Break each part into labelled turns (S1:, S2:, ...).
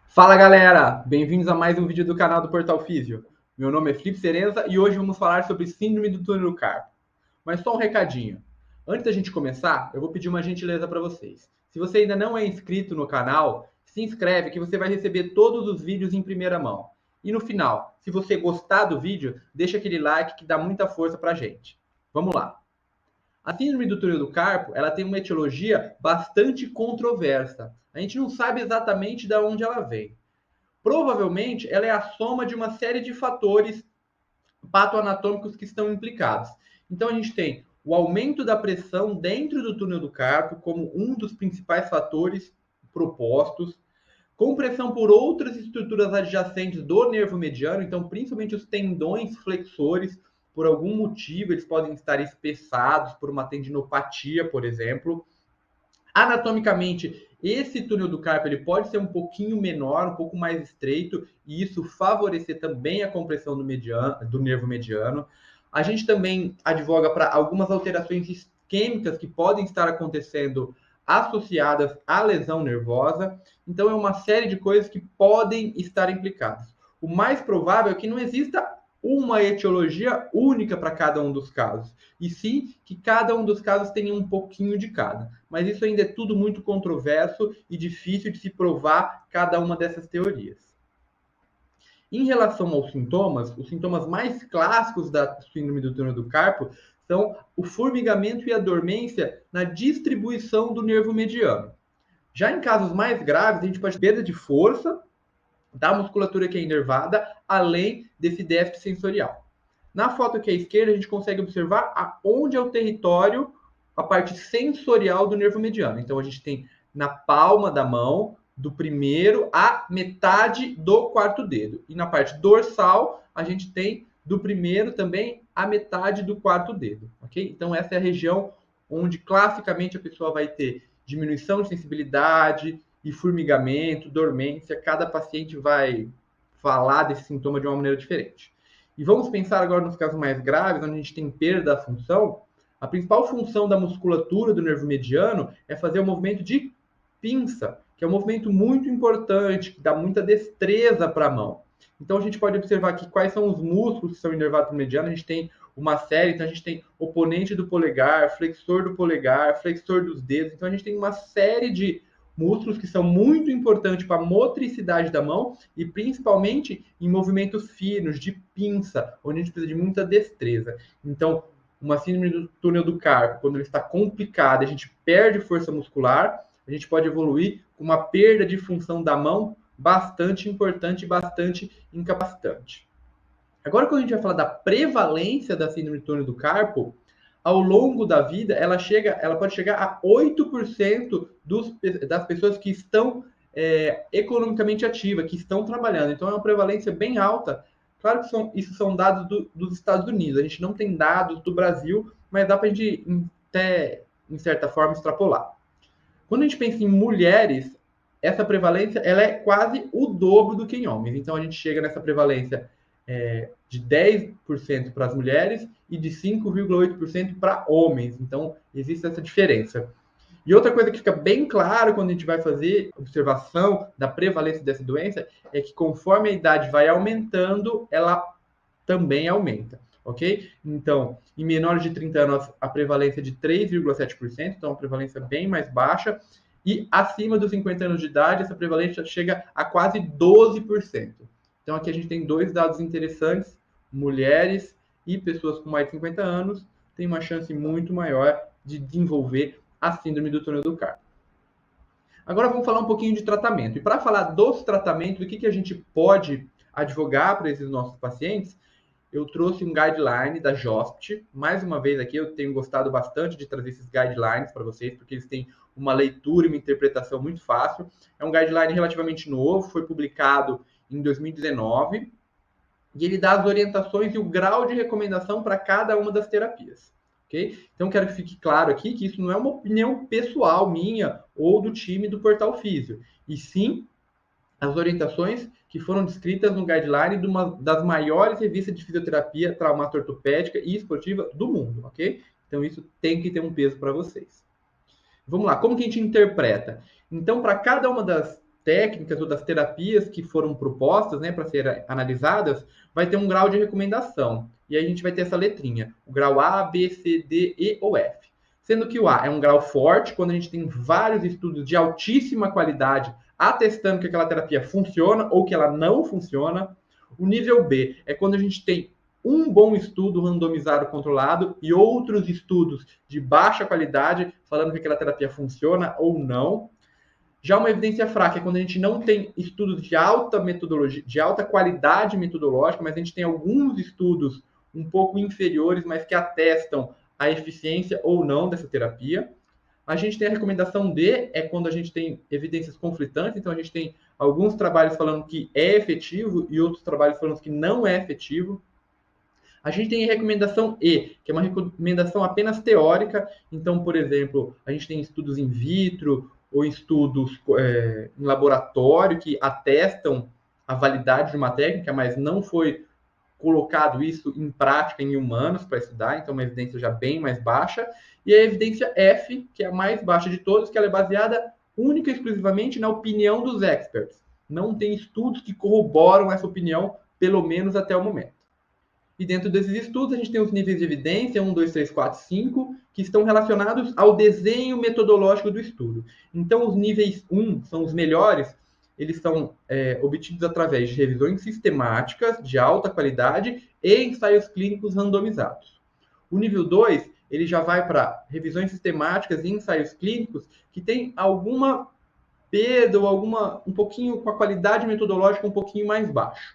S1: Fala galera, bem-vindos a mais um vídeo do canal do Portal Físio. Meu nome é Felipe Cerenza e hoje vamos falar sobre síndrome do túnel do carpo. Mas só um recadinho. Antes da gente começar, eu vou pedir uma gentileza para vocês. Se você ainda não é inscrito no canal, se inscreve que você vai receber todos os vídeos em primeira mão. E no final, se você gostar do vídeo, deixa aquele like que dá muita força pra gente. Vamos lá. A síndrome do túnel do carpo, ela tem uma etiologia bastante controversa. A gente não sabe exatamente de onde ela vem. Provavelmente, ela é a soma de uma série de fatores patoanatômicos que estão implicados. Então, a gente tem o aumento da pressão dentro do túnel do carpo como um dos principais fatores propostos, compressão por outras estruturas adjacentes do nervo mediano, então principalmente os tendões flexores, por algum motivo eles podem estar espessados por uma tendinopatia, por exemplo. Anatomicamente, esse túnel do carpo ele pode ser um pouquinho menor, um pouco mais estreito, e isso favorecer também a compressão do nervo mediano. A gente também advoga para algumas alterações isquêmicas que podem estar acontecendo associadas à lesão nervosa. Então, é uma série de coisas que podem estar implicadas. O mais provável é que não exista uma etiologia única para cada um dos casos, e sim que cada um dos casos tenha um pouquinho de cada. Mas isso ainda é tudo muito controverso e difícil de se provar cada uma dessas teorias. Em relação aos sintomas, os sintomas mais clássicos da síndrome do túnel do carpo são o formigamento e a dormência na distribuição do nervo mediano. Já em casos mais graves, a gente pode ter perda de força da musculatura que é inervada, além desse déficit sensorial. Na foto aqui à esquerda, a gente consegue observar aonde é o território, a parte sensorial do nervo mediano. Então, a gente tem na palma da mão, do primeiro à metade do quarto dedo. E na parte dorsal, a gente tem do primeiro também à metade do quarto dedo. Ok? Então, essa é a região onde classicamente a pessoa vai ter diminuição de sensibilidade e formigamento, dormência. Cada paciente vai falar desse sintoma de uma maneira diferente. E vamos pensar agora nos casos mais graves, onde a gente tem perda da função. A principal função da musculatura do nervo mediano é fazer o movimento de pinça, que é um movimento muito importante, que dá muita destreza para a mão. Então, a gente pode observar aqui quais são os músculos que são inervados no mediano. A gente tem uma série, então a gente tem oponente do polegar, flexor do polegar, flexor dos dedos. Então, a gente tem uma série de músculos que são muito importantes para a motricidade da mão e principalmente em movimentos finos, de pinça, onde a gente precisa de muita destreza. Então, uma síndrome do túnel do carpo, quando ele está complicado, a gente perde força muscular, a gente pode evoluir com uma perda de função da mão bastante importante e bastante incapacitante. Agora, quando a gente vai falar da prevalência da síndrome do túnel do carpo, ao longo da vida, ela pode chegar a 8% das pessoas que estão economicamente ativas, que estão trabalhando. Então, é uma prevalência bem alta. Claro que isso são dados dos Estados Unidos. A gente não tem dados do Brasil, mas dá para a gente, até, em certa forma, extrapolar. Quando a gente pensa em mulheres, essa prevalência ela é quase o dobro do que em homens. Então, a gente chega nessa prevalência de 10% para as mulheres e de 5,8% para homens. Então, existe essa diferença. E outra coisa que fica bem claro quando a gente vai fazer observação da prevalência dessa doença é que conforme a idade vai aumentando, ela também aumenta, ok? Então, em menores de 30 anos, a prevalência é de 3,7%, então uma prevalência bem mais baixa, e acima dos 50 anos de idade, essa prevalência chega a quase 12%. Então, aqui a gente tem dois dados interessantes: mulheres e pessoas com mais de 50 anos têm uma chance muito maior de desenvolver a síndrome do túnel do carpo. Agora vamos falar um pouquinho de tratamento. E para falar dos tratamentos, o que a gente pode advogar para esses nossos pacientes, eu trouxe um guideline da JOSPT. Mais uma vez aqui, eu tenho gostado bastante de trazer esses guidelines para vocês, porque eles têm uma leitura e uma interpretação muito fácil. É um guideline relativamente novo, foi publicado em 2019, e ele dá as orientações e o grau de recomendação para cada uma das terapias. Okay? Então, quero que fique claro aqui que isso não é uma opinião pessoal minha ou do time do Portal Físio, e sim as orientações que foram descritas no guideline de uma das maiores revistas de fisioterapia traumato-ortopédica e esportiva do mundo, ok? Então isso tem que ter um peso para vocês. Vamos lá, como que a gente interpreta? Então, para cada uma das técnicas ou das terapias que foram propostas, né, para serem analisadas, vai ter um grau de recomendação. E aí a gente vai ter essa letrinha, o grau A, B, C, D, E ou F. Sendo que o A é um grau forte, quando a gente tem vários estudos de altíssima qualidade atestando que aquela terapia funciona ou que ela não funciona. O nível B é quando a gente tem um bom estudo randomizado controlado e outros estudos de baixa qualidade falando que aquela terapia funciona ou não. Já uma evidência fraca é quando a gente não tem estudos de alta metodologia, de alta qualidade metodológica, mas a gente tem alguns estudos um pouco inferiores, mas que atestam a eficiência ou não dessa terapia. A gente tem a recomendação D, é quando a gente tem evidências conflitantes, então a gente tem alguns trabalhos falando que é efetivo e outros trabalhos falando que não é efetivo. A gente tem a recomendação E, que é uma recomendação apenas teórica. Então, por exemplo, a gente tem estudos in vitro ou estudos em laboratório que atestam a validade de uma técnica, mas não foi colocado isso em prática em humanos para estudar, então uma evidência já bem mais baixa. E a evidência F, que é a mais baixa de todas, que ela é baseada única e exclusivamente na opinião dos experts. Não tem estudos que corroboram essa opinião, pelo menos até o momento. E dentro desses estudos, a gente tem os níveis de evidência, 1, 2, 3, 4, 5, que estão relacionados ao desenho metodológico do estudo. Então, os níveis 1 são os melhores, eles são obtidos através de revisões sistemáticas, de alta qualidade, e ensaios clínicos randomizados. O nível 2, ele já vai para revisões sistemáticas e ensaios clínicos que tem alguma perda ou um pouquinho com a qualidade metodológica um pouquinho mais baixa.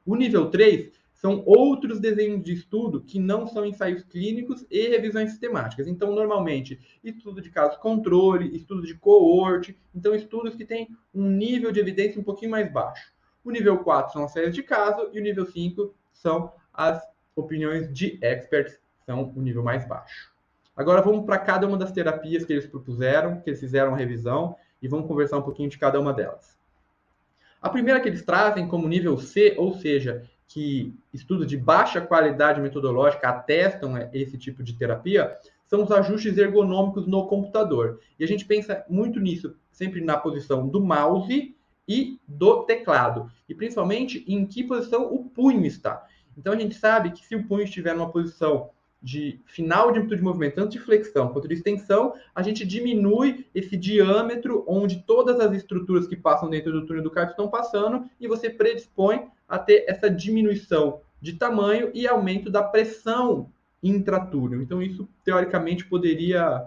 S1: O nível 3 são outros desenhos de estudo que não são ensaios clínicos e revisões sistemáticas. Então, normalmente, estudo de caso controle, estudo de coorte, então estudos que têm um nível de evidência um pouquinho mais baixo. O nível 4 são as séries de caso e o nível 5 são as opiniões de experts, que são o nível mais baixo. Agora vamos para cada uma das terapias que eles propuseram, que eles fizeram a revisão, e vamos conversar um pouquinho de cada uma delas. A primeira que eles trazem como nível C, ou seja, que estudos de baixa qualidade metodológica atestam esse tipo de terapia, são os ajustes ergonômicos no computador. E a gente pensa muito nisso, sempre na posição do mouse e do teclado. E principalmente em que posição o punho está. Então a gente sabe que se o punho estiver numa posição de final de amplitude de movimento, tanto de flexão quanto de extensão, a gente diminui esse diâmetro onde todas as estruturas que passam dentro do túnel do carpo estão passando e você predispõe a ter essa diminuição de tamanho e aumento da pressão intratúnel. Então, isso, teoricamente, poderia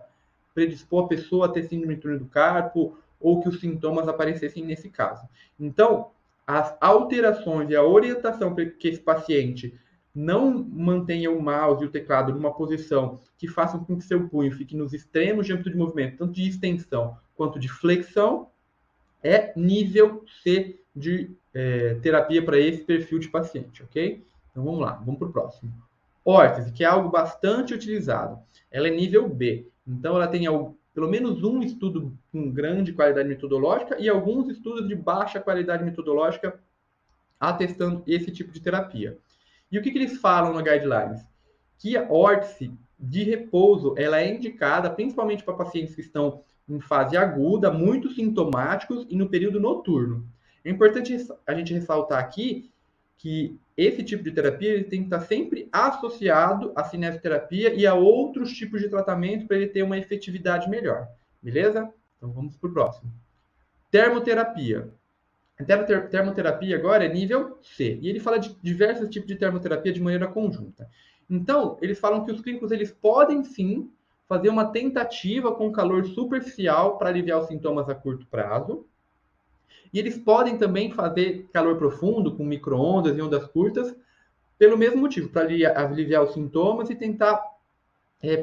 S1: predispor a pessoa a ter síndrome do túnel do carpo ou que os sintomas aparecessem nesse caso. Então, as alterações e a orientação para que esse paciente não mantenha o mouse e o teclado numa posição que faça com que seu punho fique nos extremos de amplitude de movimento, tanto de extensão quanto de flexão, é nível C de terapia para esse perfil de paciente, ok? Então vamos lá, vamos para o próximo. Órtese, que é algo bastante utilizado. Ela é nível B, então ela tem pelo menos um estudo com grande qualidade metodológica e alguns estudos de baixa qualidade metodológica atestando esse tipo de terapia. E o que eles falam no guidelines? Que a órtese de repouso ela é indicada principalmente para pacientes que estão em fase aguda, muito sintomáticos e no período noturno. É importante a gente ressaltar aqui que esse tipo de terapia ele tem que estar sempre associado à cinesioterapia e a outros tipos de tratamento para ele ter uma efetividade melhor. Beleza? Então vamos para o próximo. Termoterapia. A termoterapia agora é nível C. E ele fala de diversos tipos de termoterapia de maneira conjunta. Então, eles falam que os clínicos eles podem sim fazer uma tentativa com calor superficial para aliviar os sintomas a curto prazo. E eles podem também fazer calor profundo com micro-ondas e ondas curtas pelo mesmo motivo, para aliviar os sintomas e tentar,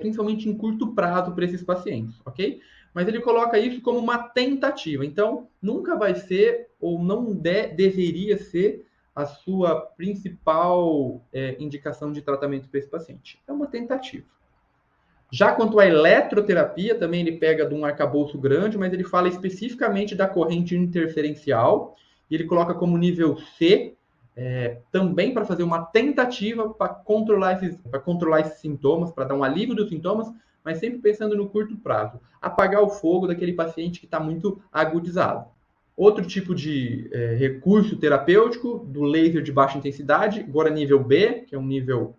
S1: principalmente em curto prazo, para esses pacientes, ok? Mas ele coloca isso como uma tentativa. Então, nunca vai ser, ou não deveria ser, a sua principal indicação de tratamento para esse paciente. É uma tentativa. Já quanto à eletroterapia, também ele pega de um arcabouço grande, mas ele fala especificamente da corrente interferencial e ele coloca como nível C, também para fazer uma tentativa para controlar esses sintomas, para dar um alívio dos sintomas, mas sempre pensando no curto prazo. Apagar o fogo daquele paciente que está muito agudizado. Outro tipo de recurso terapêutico, do laser de baixa intensidade, agora nível B, que é um nível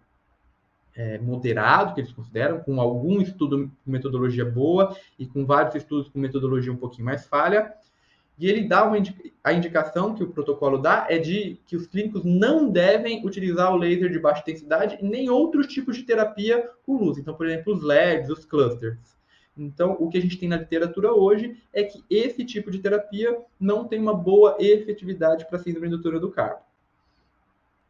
S1: moderado, que eles consideram, com algum estudo com metodologia boa e com vários estudos com metodologia um pouquinho mais falha. E ele dá a indicação que o protocolo dá é de que os clínicos não devem utilizar o laser de baixa intensidade e nem outros tipos de terapia com luz. Então, por exemplo, os LEDs, os clusters. Então, o que a gente tem na literatura hoje é que esse tipo de terapia não tem uma boa efetividade para a síndrome do túnel do carpo.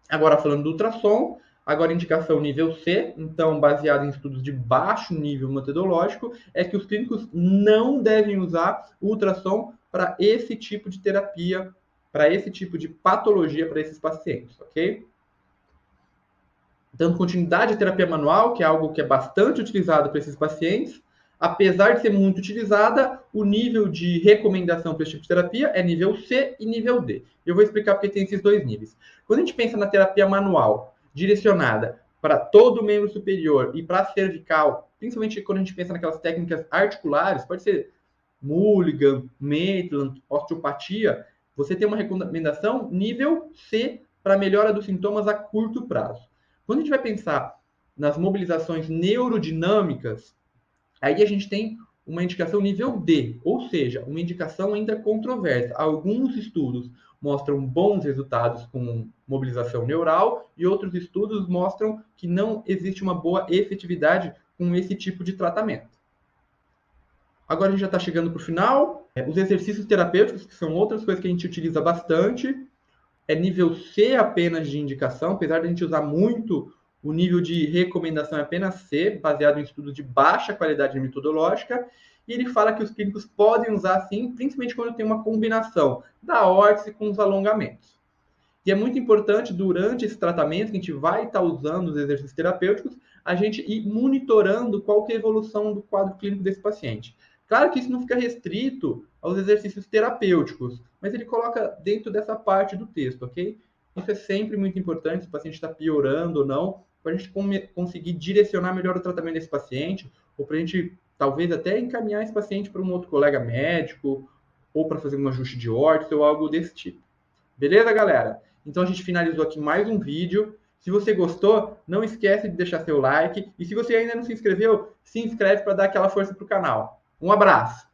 S1: Agora, falando do ultrassom, agora indicação nível C, então baseado em estudos de baixo nível metodológico, é que os clínicos não devem usar o ultrassom para esse tipo de terapia, para esse tipo de patologia para esses pacientes, ok? Dando continuidade à terapia manual, que é algo que é bastante utilizado para esses pacientes, apesar de ser muito utilizada, o nível de recomendação para esse tipo de terapia é nível C e nível D. Eu vou explicar porque tem esses dois níveis. Quando a gente pensa na terapia manual, direcionada para todo o membro superior e para a cervical, principalmente quando a gente pensa naquelas técnicas articulares, pode ser Mulligan, Maitland, osteopatia, você tem uma recomendação nível C para melhora dos sintomas a curto prazo. Quando a gente vai pensar nas mobilizações neurodinâmicas, aí a gente tem uma indicação nível D, ou seja, uma indicação ainda controversa. Alguns estudos mostram bons resultados com mobilização neural e outros estudos mostram que não existe uma boa efetividade com esse tipo de tratamento. Agora a gente já está chegando para o final. Os exercícios terapêuticos, que são outras coisas que a gente utiliza bastante, é nível C apenas de indicação, apesar de a gente usar muito, o nível de recomendação é apenas C, baseado em estudos de baixa qualidade metodológica, e ele fala que os clínicos podem usar sim, principalmente quando tem uma combinação da órtese com os alongamentos. E é muito importante, durante esse tratamento, que a gente vai estar usando os exercícios terapêuticos, a gente ir monitorando qual que é a evolução do quadro clínico desse paciente. Claro que isso não fica restrito aos exercícios terapêuticos, mas ele coloca dentro dessa parte do texto, ok? Isso é sempre muito importante, se o paciente está piorando ou não, para a gente conseguir direcionar melhor o tratamento desse paciente, ou para a gente talvez até encaminhar esse paciente para um outro colega médico, ou para fazer um ajuste de órtese ou algo desse tipo. Beleza, galera? Então a gente finalizou aqui mais um vídeo. Se você gostou, não esquece de deixar seu like. E se você ainda não se inscreveu, se inscreve para dar aquela força para o canal. Um abraço!